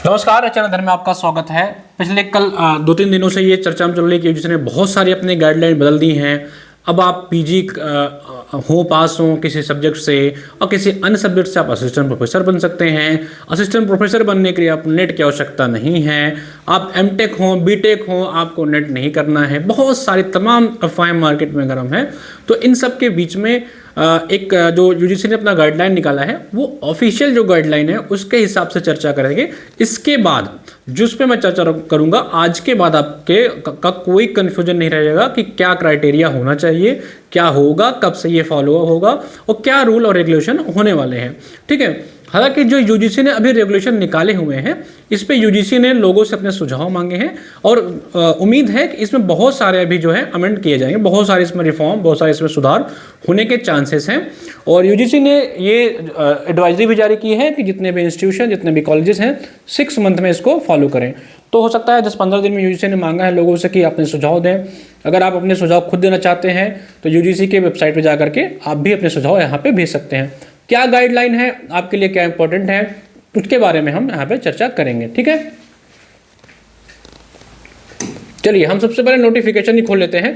नमस्कार, चैनल धर्म में आपका स्वागत है। पिछले कल 2-3 दिनों से ये चर्चा में चल रही है कि जिसने बहुत सारी अपने गाइडलाइन बदल दी हैं। अब आप पीजी हो पास हो किसी सब्जेक्ट से और किसी अन्य सब्जेक्ट से आप असिस्टेंट प्रोफेसर बन सकते हैं। असिस्टेंट प्रोफेसर बनने के लिए आप नेट की आवश्यकता नहीं है। आप एमटेक हो बीटेक हो, आपको नेट नहीं करना है। बहुत सारी तमाम अफवाहें मार्केट में गर्म है। तो इन सब के बीच में एक जो यूजीसी ने अपना गाइडलाइन निकाला है वो ऑफिशियल जो गाइडलाइन है उसके हिसाब से चर्चा करेंगे। इसके बाद जिस पे मैं चर्चा करूंगा, आज के बाद आपके का कोई कंफ्यूजन नहीं रहेगा कि क्या क्राइटेरिया होना चाहिए, क्या होगा, कब से ये फॉलो होगा और क्या रूल और रेगुलेशन होने वाले हैं। ठीक है। हालांकि जो यूजीसी ने अभी रेगुलेशन निकाले हुए हैं इस पे यूजीसी ने लोगों से अपने सुझाव मांगे हैं और उम्मीद है कि इसमें बहुत सारे अभी जो है अमेंड किए जाएंगे, बहुत सारे इसमें रिफॉर्म, बहुत सारे इसमें सुधार होने के चांसेस हैं। और यूजीसी ने ये एडवाइजरी भी जारी की है कि जितने भी इंस्टीट्यूशन, जितने भी कॉलेजेस हैं 6 मंथ में इसको फॉलो करें। तो हो सकता है 10-15 दिन में यूजीसी ने मांगा है लोगों से कि अपने सुझाव दें। अगर आप अपने सुझाव खुद देना चाहते हैं तो यूजीसी के वेबसाइट पर जाकर के आप भी अपने सुझाव यहाँ पे भेज सकते हैं। क्या गाइडलाइन है आपके लिए, क्या इंपॉर्टेंट है, उसके बारे में हम यहाँ पे चर्चा करेंगे। ठीक है, चलिए हम सबसे पहले नोटिफिकेशन ही खोल लेते हैं।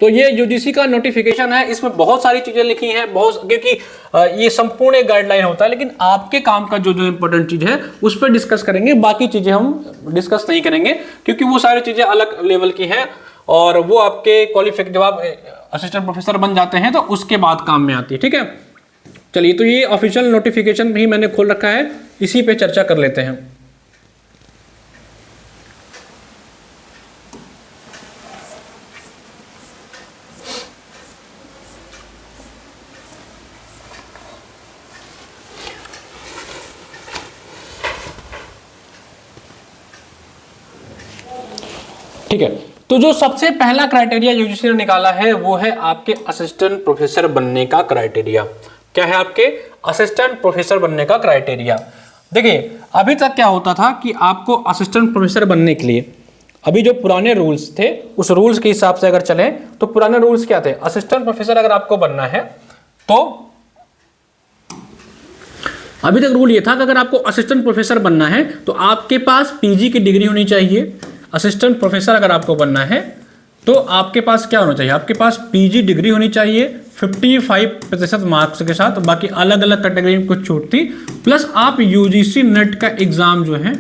तो ये यूजीसी का नोटिफिकेशन है, इसमें बहुत सारी चीजें लिखी हैं, क्योंकि ये संपूर्ण एक गाइडलाइन होता है, लेकिन आपके काम का जो जो इंपॉर्टेंट चीज है उस पर डिस्कस करेंगे। बाकी चीजें हम डिस्कस नहीं करेंगे क्योंकि वो सारी चीजें अलग लेवल की हैं और वो आपके क्वालिफिकेशन, जब आप असिस्टेंट प्रोफेसर बन जाते हैं तो उसके बाद काम में आती है। ठीक है, चलिए तो ये ऑफिशियल नोटिफिकेशन भी मैंने खोल रखा है, इसी पे चर्चा कर लेते हैं। ठीक है, तो जो सबसे पहला क्राइटेरिया यूजीसी ने निकाला है वो है आपके असिस्टेंट प्रोफेसर बनने का क्राइटेरिया। क्या है? आपके असिस्टेंट प्रोफेसर बनने का क्राइटेरिया। देखिए, अभी तक क्या होता था कि आपको असिस्टेंट प्रोफेसर बनने के लिए अभी जो पुराने रूल्स थे उस रूल्स के हिसाब से अगर चलें तो पुराने रूल्स क्या थे? असिस्टेंट प्रोफेसर अगर आपको बनना है तो अभी तक रूल ये था कि अगर आपको असिस्टेंट प्रोफेसर बनना है तो आपके पास पीजी की डिग्री होनी चाहिए। असिस्टेंट प्रोफेसर अगर आपको बनना है तो आपके पास क्या होना चाहिए? आपके पास पीजी डिग्री होनी चाहिए 55% मार्क्स के साथ। बाकी अलग अलग कैटेगरी में कुछ छूट थी, प्लस आप यूजीसी नेट का एग्जाम जो है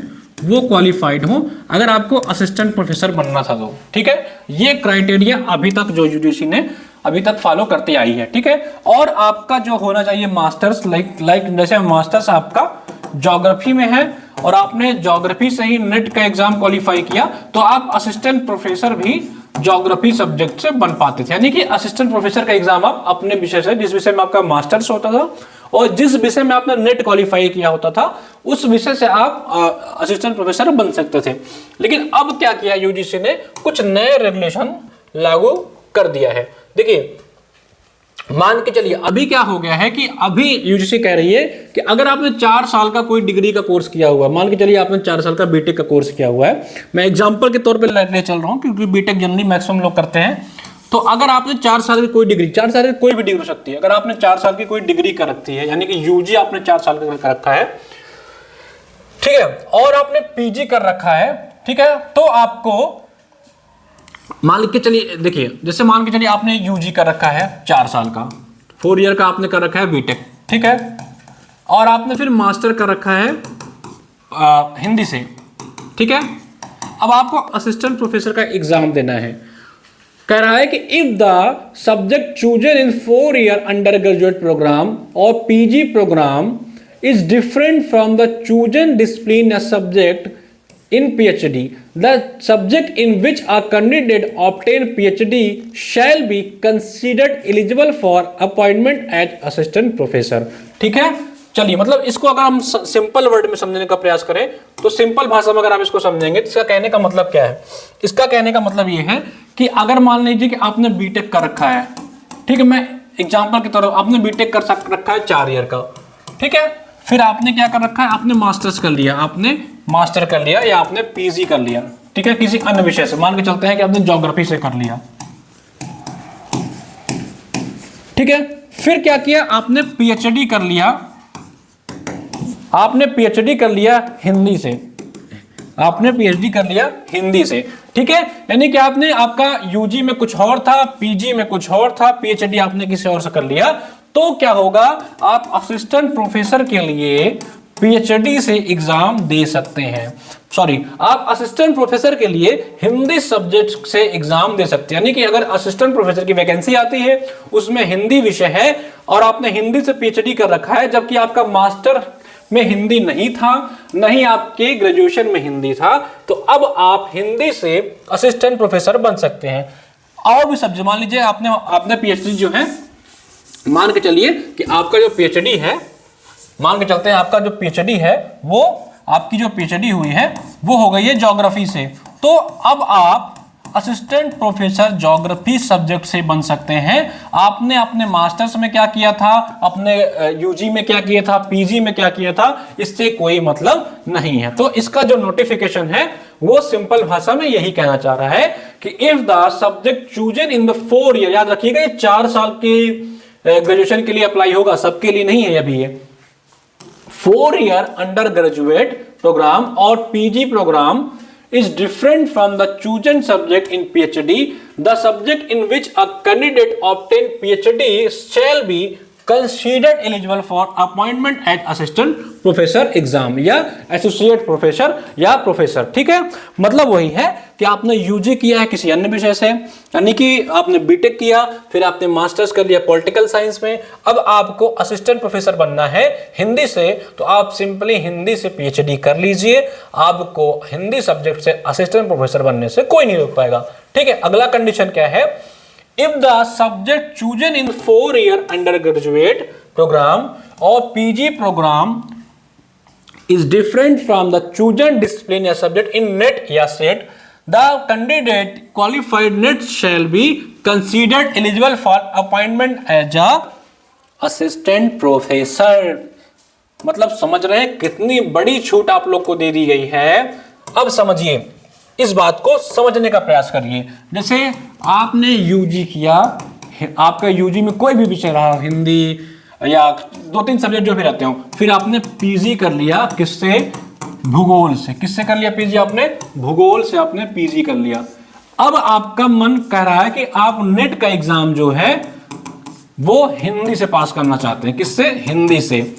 वो क्वालिफाइड हो अगर आपको असिस्टेंट प्रोफेसर बनना था तो। ठीक है, ये क्राइटेरिया अभी तक जो यूजीसी ने अभी तक फॉलो करते आई है। ठीक है, और आपका जो होना चाहिए मास्टर्स, लाइक जैसे मास्टर्स आपका ज्योग्राफी में है और आपने ज्योग्राफी से ही नेट का एग्जाम क्वालिफाई किया तो आप असिस्टेंट प्रोफेसर भी ज्योग्राफी सब्जेक्ट से बन पाते थे। यानी कि असिस्टेंट प्रोफेसर का एग्जाम आप अपने विषय से, जिस विषय में आपका मास्टर्स होता था और जिस विषय में आपने नेट क्वालिफाई किया होता था उस विषय से आप असिस्टेंट प्रोफेसर बन सकते थे। लेकिन अब क्या किया यूजीसी ने? कुछ नए रेगुलेशन लागू कर दिया है। देखिए, मान के चलिए अभी क्या हो गया है कि अभी यूजीसी कह रही है कि अगर आपने 4 साल का कोई डिग्री का कोर्स किया हुआ, मान के चलिए आपने 4 साल का बीटेक का कोर्स किया हुआ है, मैं एग्जांपल के तौर पे लेने चल रहा हूं क्योंकि बीटेक जनरली मैक्सिमम लोग करते हैं। तो अगर आपने 4 साल की कोई डिग्री, 4 साल की कोई भी डिग्री हो सकती है, अगर आपने 4 साल की कोई डिग्री कर रखी है, यानी कि यूजी आपने 4 साल का कर रखा है, ठीक है, और आपने पीजी कर रखा है, ठीक है, तो आपको मान के चलिए, देखिए जैसे मान के चलिए आपने यूजी कर रखा है 4 साल का, 4 ईयर का आपने कर रखा है बीटेक, ठीक है, और आपने फिर मास्टर कर रखा है हिंदी से, ठीक है। अब आपको असिस्टेंट प्रोफेसर का एग्जाम देना है। कह रहा है कि if the subject chosen in 4 year under graduate programme और PG programme is different from the chosen discipline या subject in PhD, the subject in which a candidate obtain PhD shall be considered eligible for appointment as assistant professor। ठीक है, चलिए मतलब इसको अगर हम simple word में समझने का प्रयास करें तो सिंपल भाषा में अगर आप इसको समझेंगे तो इसका कहने का मतलब क्या है? इसका कहने का मतलब ये है कि अगर मान लीजिए कि आपने बीटेक कर रखा है, ठीक है, मैं एग्जाम्पल के तौर पर आपने बीटेक कर रखा है 4 ईयर का, ठीक है, फिर आपने क्या कर रखा है? आपने मास्टर्स कर लिया, आपने मास्टर कर लिया या आपने पीजी कर लिया, ठीक है, किसी अन्य विषय से, मान के चलते हैं कि आपने ज्योग्राफी से कर लिया, ठीक है, फिर क्या किया? आपने पीएचडी कर लिया, आपने पीएचडी कर लिया हिंदी से, आपने पीएचडी कर लिया हिंदी से, ठीक है। यानी कि आपने, आपका यूजी में कुछ और था, पीजी में कुछ और था, पीएचडी आपने किसी और से कर लिया, तो क्या होगा, आप असिस्टेंट प्रोफेसर के लिए पीएचडी से एग्जाम दे सकते हैं। सॉरी, आप असिस्टेंट प्रोफेसर के लिए हिंदी सब्जेक्ट से एग्जाम दे सकते हैं। यानी कि अगर असिस्टेंट प्रोफेसर की वैकेंसी आती है, उसमें हिंदी विषय है और आपने हिंदी से पीएचडी कर रखा है, जबकि आपका मास्टर में हिंदी नहीं था, नहीं आपके ग्रेजुएशन में हिंदी था, तो अब आप हिंदी से असिस्टेंट प्रोफेसर बन सकते हैं। और भी सब्जेक्ट, मान लीजिए आपने पीएचडी जो है, मान के चलिए कि आपका जो पीएचडी है, मान के चलते हैं आपका जो पीएचडी है, वो आपकी जो पीएचडी हुई है वो हो गई है ज्योग्राफी से, तो अब आप असिस्टेंट प्रोफेसर ज्योग्राफी सब्जेक्ट से बन सकते हैं। आपने अपने मास्टर्स में क्या किया था, अपने यूजी में क्या किया था, पीजी में क्या किया था, इससे कोई मतलब नहीं है। तो इसका जो नोटिफिकेशन है वो सिंपल भाषा में यही कहना चाह रहा है कि if the subject chosen in the 4 year, याद रखिएगा ये 4 साल के ग्रेजुएशन के लिए अप्लाई होगा, सबके लिए नहीं है अभी ये। 4 ईयर अंडर ग्रेजुएट प्रोग्राम और PG program is different from the chosen subject in PhD. The subject in which a candidate obtain PhD shall be considered eligible for appointment at assistant professor exam या associate professor या professor, ठीक है। मतलब वही है कि आपने UG किया है किसी अन्य विषय से, यानी कि आपने बीटेक किया, फिर आपने मास्टर्स कर लिया पॉलिटिकल साइंस में, अब आपको असिस्टेंट प्रोफेसर बनना है हिंदी से, तो आप सिंपली हिंदी से पीएचडी कर लीजिए, आपको हिंदी सब्जेक्ट से असिस्टेंट प्रोफेसर बनने से कोई नहीं रोक पाएगा, ठीक है। अगला कंडीशन क्या है, if the subject chosen in 4 year undergraduate program or PG program is different from the chosen discipline या subject in NET या SET, the candidate qualified NET shall be considered eligible for appointment as a assistant professor। मतलब समझ रहे हैं कितनी बड़ी छूट आप लोग को दे दी गई है। अब समझिए, इस बात को समझने का प्रयास करिए। जैसे आपने यूजी किया, आपका यूजी में कोई भी विषय रहा, हिंदी या 2-3 सब्जेक्ट जो भी रहते हो, फिर आपने पीजी कर लिया, किससे, भूगोल से। किससे कर लिया पीजी आपने, भूगोल से आपने पीजी कर लिया। अब आपका मन कह रहा है कि आप नेट का एग्जाम जो है वो हिंदी से पास करना चाहते हैं। किससे, हिंदी से।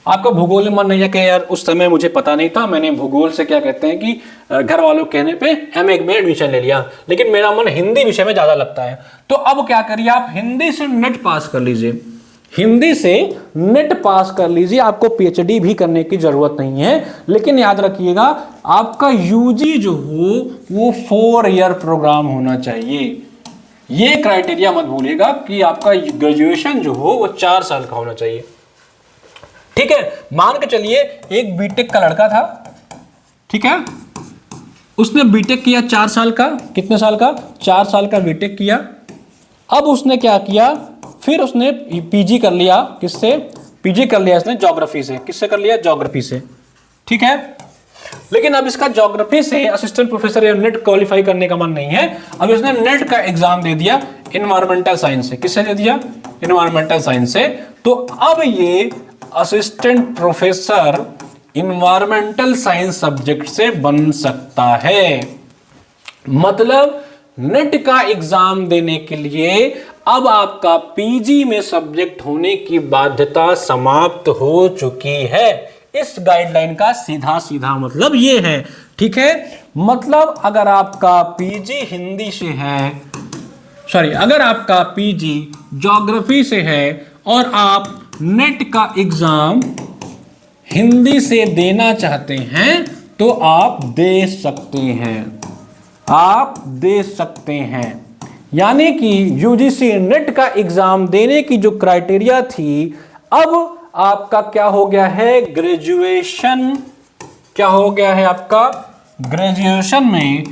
आपका भूगोल में मन नहीं है कि यार उस समय मुझे पता नहीं था, मैंने भूगोल से क्या कहते हैं कि घर वालों कहने पे एमए में एडमिशन ले लिया, लेकिन मेरा मन हिंदी विषय में ज्यादा लगता है। तो अब क्या करिए, आप हिंदी से नेट पास कर लीजिए, हिंदी से नेट पास कर लीजिए, आपको पीएचडी भी करने की जरूरत नहीं है। लेकिन याद रखिएगा, आपका यूजी जो हो वो 4 ईयर प्रोग्राम होना चाहिए। ये क्राइटेरिया मत भूलिएगा कि आपका ग्रेजुएशन जो हो वो 4 साल का होना चाहिए, ठीक है। मान के चलिए एक बीटेक का लड़का था, ठीक है, उसने बीटेक किया 4 साल का, कितने साल का, 4 साल का बीटेक किया। अब उसने क्या किया, फिर उसने पीजी कर लिया, किससे, पीजी कर लिया इसने ज्योग्राफी से। किससे कर लिया, ज्योग्राफी से, ठीक है। लेकिन अब इसका ज्योग्राफी से असिस्टेंट प्रोफेसर या नेट क्वालिफाई करने का मन नहीं है, अब इसने नेट का एग्जाम दे दिया एनवायरमेंटल साइंस से। किससे दे दिया, एनवायरमेंटल साइंस से। तो अब ये assistant professor environmental science subject से बन सकता है। मतलब नेट का एग्जाम देने के लिए अब आपका पीजी में सब्जेक्ट होने की बाध्यता समाप्त हो चुकी है। इस गाइडलाइन का सीधा सीधा मतलब ये है, ठीक है। मतलब अगर आपका पीजी हिंदी से है, सॉरी, अगर आपका पीजी ज्योग्राफी से है और आप नेट का एग्जाम हिंदी से देना चाहते हैं तो आप दे सकते हैं, आप दे सकते हैं। यानी कि यूजीसी नेट का एग्जाम देने की जो क्राइटेरिया थी, अब आपका क्या हो गया है, ग्रेजुएशन, क्या हो गया है आपका, ग्रेजुएशन में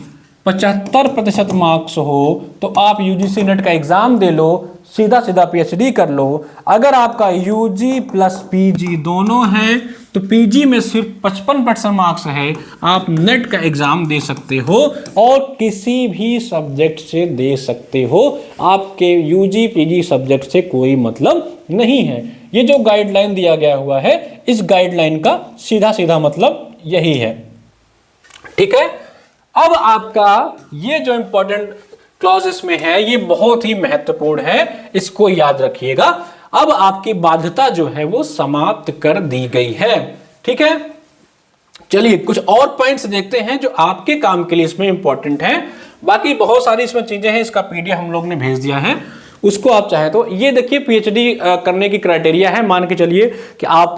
75% मार्क्स हो तो आप यूजीसी नेट का एग्जाम दे लो, सीधा सीधा पीएचडी कर लो। अगर आपका यूजी प्लस पीजी दोनों है तो पीजी में सिर्फ 55% मार्क्स है, आप नेट का एग्जाम दे सकते हो और किसी भी सब्जेक्ट से दे सकते हो। आपके यूजी पीजी सब्जेक्ट से कोई मतलब नहीं है। ये जो गाइडलाइन दिया गया हुआ है, इस गाइडलाइन का सीधा सीधा मतलब यही है। ठीक है। अब आपका ये जो इंपॉर्टेंट क्लॉज इसमें है ये बहुत ही महत्वपूर्ण है, इसको याद रखिएगा। अब आपकी बाध्यता जो है वो समाप्त कर दी गई है। ठीक है, चलिए कुछ और पॉइंट्स देखते हैं जो आपके काम के लिए इसमें इंपॉर्टेंट है। बाकी बहुत सारी इसमें चीजें हैं, इसका पीडीएफ हम लोग ने भेज दिया है, उसको आप चाहे तो ये देखिए। पीएचडी करने की क्राइटेरिया है, मान के चलिए कि आप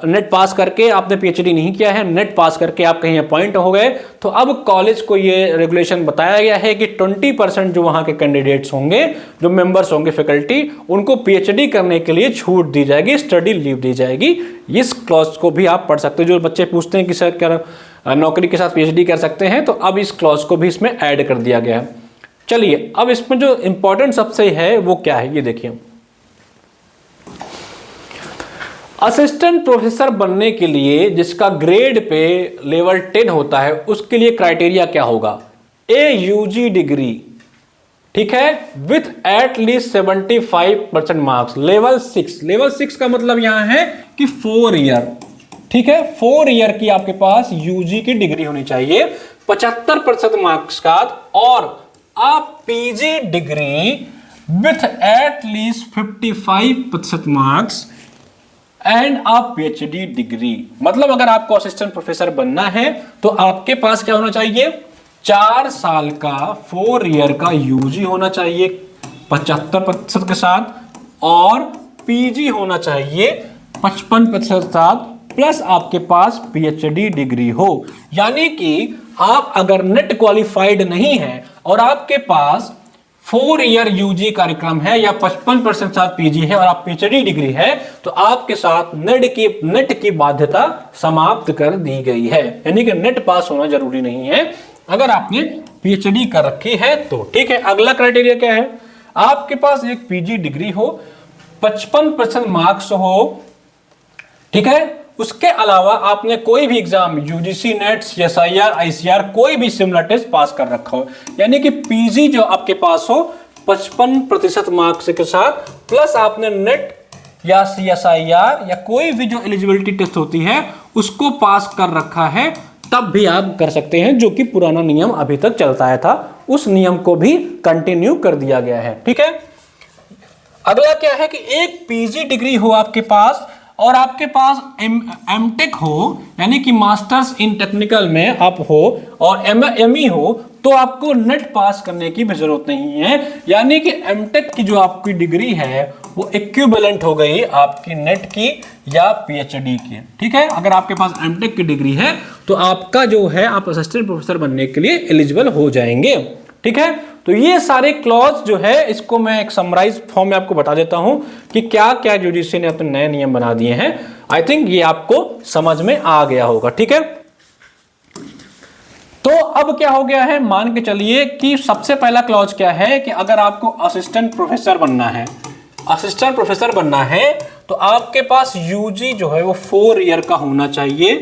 नेट पास करके आपने पीएचडी नहीं किया है, नेट पास करके आप कहीं अपॉइंट हो गए, तो अब कॉलेज को ये रेगुलेशन बताया गया है कि 20% जो वहां के कैंडिडेट्स होंगे, जो मेंबर्स होंगे फैकल्टी, उनको पीएचडी करने के लिए छूट दी जाएगी, स्टडी लीव दी जाएगी। इस क्लॉज को भी आप पढ़ सकते हो। जो बच्चे पूछते हैं कि सर क्या नौकरी के साथ पीएचडी कर सकते हैं, तो अब इस क्लॉज को भी इसमें ऐड कर दिया गया है। चलिए अब इसमें जो इंपॉर्टेंट सबसे है वो क्या है, ये देखिए। असिस्टेंट प्रोफेसर बनने के लिए जिसका ग्रेड पे लेवल 10 होता है, उसके लिए क्राइटेरिया क्या होगा? ए यूजी डिग्री, ठीक है, with at least 75% marks. Level 6 का मतलब यहां है कि 4 ईयर, ठीक है, 4 ईयर की आपके पास यूजी की डिग्री होनी चाहिए, 75% मार्क्स का, और आप PG degree with at least 55% marks and आप पीएचडी डिग्री। मतलब अगर आपको असिस्टेंट प्रोफेसर बनना है तो आपके पास क्या होना चाहिए? 4 साल का 4 ईयर का यूजी होना चाहिए 75% के साथ, और पीजी होना चाहिए 55% के साथ, प्लस आपके पास पीएचडी डिग्री हो। यानी कि आप अगर नेट क्वालिफाइड नहीं है और आपके पास 4 ईयर यूजी कार्यक्रम है या 55% साथ पीजी है और आप पीएचडी डिग्री है, तो आपके साथ नेट की बाध्यता समाप्त कर दी गई है। यानी कि नेट पास होना जरूरी नहीं है अगर आपने पीएचडी कर रखी है तो। ठीक है, अगला क्राइटेरिया क्या है? आपके पास एक पीजी डिग्री हो, 55% मार्क्स हो, ठीक है, उसके अलावा आपने कोई भी exam UGC net, SIR, ICR, कोई भी सिमिलर टेस्ट पास कर रखा हो। यानी कि पीजी जो आपके पास हो 55% मार्क्स के साथ, प्लस आपने नेट या सीएसआईआर या कोई भी जो एलिजिबिलिटी टेस्ट होती है उसको पास कर रखा है, तब भी आप कर सकते हैं। जो कि पुराना नियम अभी तक चलता है था, उस नियम को भी कंटिन्यू कर दिया गया है। ठीक है, अगला क्या है कि एक पीजी डिग्री हो आपके पास और आपके पास एमटेक हो, यानी कि मास्टर्स इन टेक्निकल में आप हो, और एमई हो, तो आपको नेट पास करने की भी जरूरत नहीं है। यानी कि एमटेक की जो आपकी डिग्री है वो इक्विवेलेंट हो गई आपकी नेट की या पीएचडी की। ठीक है, अगर आपके पास एमटेक की डिग्री है तो आपका जो है आप असिस्टेंट प्रोफेसर बनने के लिए एलिजिबल हो जाएंगे। ठीक है, तो ये सारे क्लॉज जो है इसको मैं एक समराइज फॉर्म में आपको बता देता हूं कि क्या क्या यूजीसी ने अपने नए नियम बना दिए हैं। आई थिंक ये आपको समझ में आ गया होगा। ठीक है, तो अब क्या हो गया है, मान के चलिए कि सबसे पहला क्लॉज क्या है कि अगर आपको असिस्टेंट प्रोफेसर बनना है, असिस्टेंट प्रोफेसर बनना है तो आपके पास यूजी जो है वो 4 ईयर का होना चाहिए,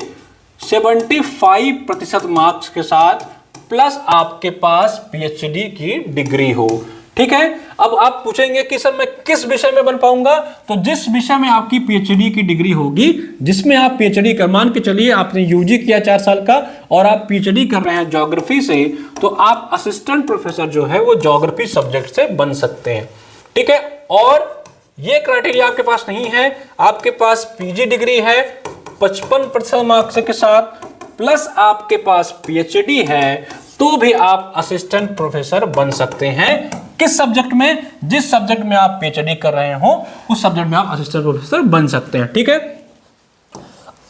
75% मार्क्स के साथ, प्लस आपके पास पीएचडी की डिग्री हो। ठीक है, अब आप पूछेंगे कि सर मैं किस विषय में बन पाऊंगा? तो जिस विषय में आपकी पीएचडी की डिग्री होगी, जिसमें आप पीएचडी कर, मान के चलिए आपने यूजी किया 4 साल का और आप पीएचडी कर रहे हैं ज्योग्राफी से, तो आप असिस्टेंट प्रोफेसर जो है वो ज्योग्राफी सब्जेक्ट से बन सकते हैं। ठीक है, और ये क्राइटेरिया आपके पास नहीं है, आपके पास पीजी डिग्री है 55% मार्क्स के साथ, प्लस आपके पास पीएचडी है, तो भी आप असिस्टेंट प्रोफेसर बन सकते हैं। किस सब्जेक्ट में? जिस सब्जेक्ट में आप पीएचडी कर रहे हो उस सब्जेक्ट में आप असिस्टेंट प्रोफेसर बन सकते हैं। ठीक है,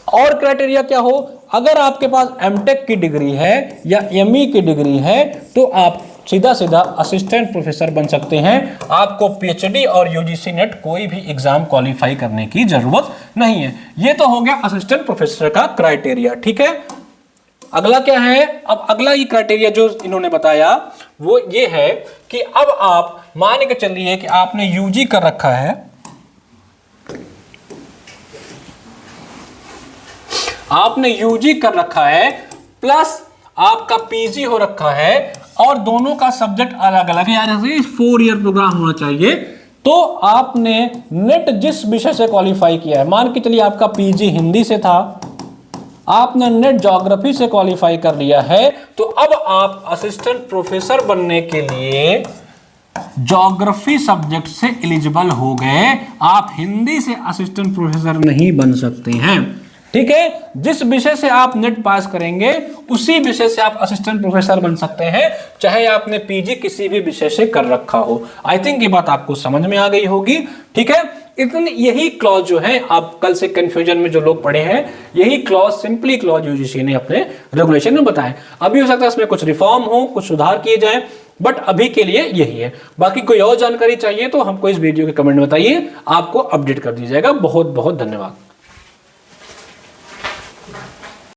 और क्राइटेरिया क्या हो? अगर आपके पास एमटेक की डिग्री है या एमई की डिग्री है तो आप सीधा सीधा असिस्टेंट प्रोफेसर बन सकते हैं। आपको पीएचडी और यूजीसी नेट कोई भी एग्जाम क्वालिफाई करने की जरूरत नहीं है। ये तो हो गया असिस्टेंट प्रोफेसर का क्राइटेरिया। ठीक है, अगला क्या है? अब अगला ये क्राइटेरिया जो इन्होंने बताया वो ये है कि अब आप मान के चलिए कि आपने यूजी कर रखा है, आपने यूजी कर रखा है, प्लस आपका पीजी हो रखा है, और दोनों का सब्जेक्ट अलग अलग है, यानी 4 ईयर प्रोग्राम होना चाहिए, तो आपने नेट जिस विषय से क्वालिफाई किया है, मान के चलिए आपका पीजी हिंदी से था, आपने नेट ज्योग्राफी से क्वालिफाई कर लिया है, तो अब आप असिस्टेंट प्रोफेसर बनने के लिए ज्योग्राफी सब्जेक्ट से एलिजिबल हो गए। आप हिंदी से असिस्टेंट प्रोफेसर नहीं बन सकते हैं, ठीक है। जिस विषय से आप नेट पास करेंगे उसी विषय से आप असिस्टेंट प्रोफेसर बन सकते हैं, चाहे आपने पीजी किसी भी विषय से कर रखा हो। आई थिंक ये बात आपको समझ में आ गई होगी, ठीक है। इतनी यही क्लॉज जो है, आप कल से कंफ्यूजन में जो लोग पढ़े हैं, यही क्लॉज, सिंपली क्लॉज यूजीसी ने अपने रेगुलेशन में बताया। अभी हो सकता है इसमें कुछ रिफॉर्म हो, कुछ सुधार किए जाए, बट अभी के लिए यही है। बाकी कोई और जानकारी चाहिए तो हमको इस वीडियो के कमेंट में बताइए, आपको अपडेट कर दिया जाएगा। बहुत बहुत धन्यवाद।